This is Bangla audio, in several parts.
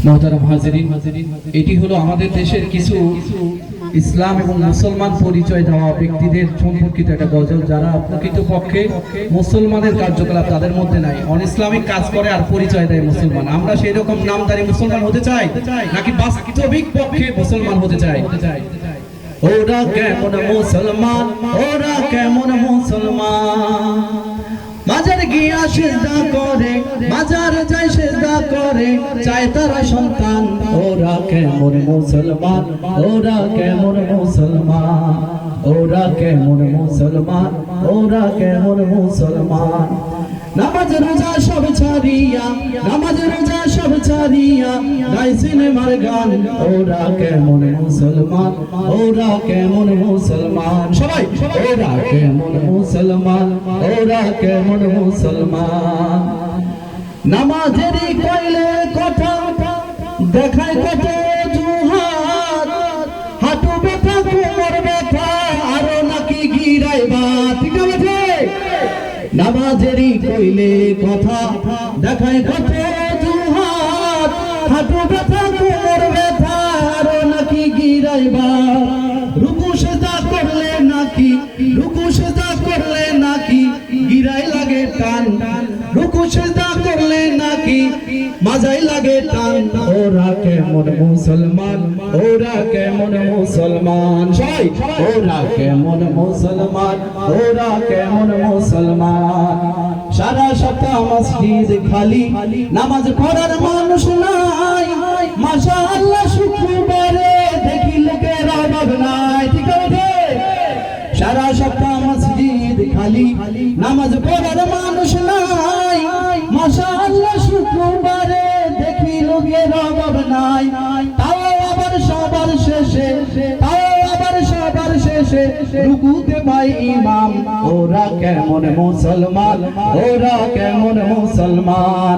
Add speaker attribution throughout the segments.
Speaker 1: মোহতারাম হাজিরিন, এটি হলো আমাদের দেশের কিছু ইসলাম এবং মুসলমান পরিচয় দেওয়া ব্যক্তিদের সম্পর্কিত একটা গজল, যারা প্রকৃতপক্ষে মুসলমানের কার্যকলাপ তাদের মধ্যে নাই, অন ইসলামিক কাজ করে আর পরিচয় দেয় মুসলমান। আমরা সেই রকম নামধারী মুসলমান হতে চাই নাকি বাস্তবিক পক্ষে মুসলমান হতে চাই? ওরা কেমন মুসলমান, ওরা কেমন মুসলমান, মাজার গিয়া সিজদা করে, মাজার যায় সিজদা করে, চায় তারা সন্তান। ওরা কেমন মুসলমান, ওরা কেমন মুসলমান, ওরা কেমন মুসলমান, ওরা কেমন মুসলমান। নামাজ রোজা সব ছাড়িয়া, নামাজ রোজা সব ছাড়িয়া, গায় সিনেমার গান। ওরা কেমন মুসলমান, ওরা কেমন মুসলমান, সবাই ওরা কেমন মুসলমান, ওরা কেমন মুসলমান। নামাজেরই কইলে কথা, দেখায় কত অজুহাত, হাঁটু ব্যথা কোমর ব্যথা আরো নাকি গিরাইবা, ঠিক আছে? নামাজেরই কইলে কথা, দেখায় কত অজুহাত, হাঁটু ব্যথা কোমর ব্যথা আরো নাকি গিরাইবা। রুকু সেজদা করলে নাকি, রুকু সেজদা করলে নাকি গিরাই লাগে টান, রুকু সেজদা করলে নাকি মাজাই লাগে টান। ওরা কেমন মুসলমান, ওরা কেমন মুসলমান, সবাই ওরা কেমন মুসলমান, ওরা কেমন মুসলমান। সারা সপ্তাহ মসজিদ খালি, নামাজ পড়ার মানুষ নাই, মাশাআল্লাহ শুক্রবারে দেখি লোকের অভাব নাই, ঠিক আছে? সারা সপ্তাহ মসজিদ খালি, নামাজ পড়ার মানুষ নাই, মাশাআল্লাহ শুক্রবারে দেখি লোকের অভাব নাই। তাও আবার সবার শেষে, তাও আবার সবার শেষে রুকুতে ভাই ইমাম। ওরা কেমন মুসলমান, ওরা কেমন মুসলমান,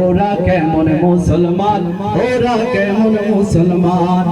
Speaker 1: ওরা কেমন মুসলমান, ওরা কেমন মুসলমান।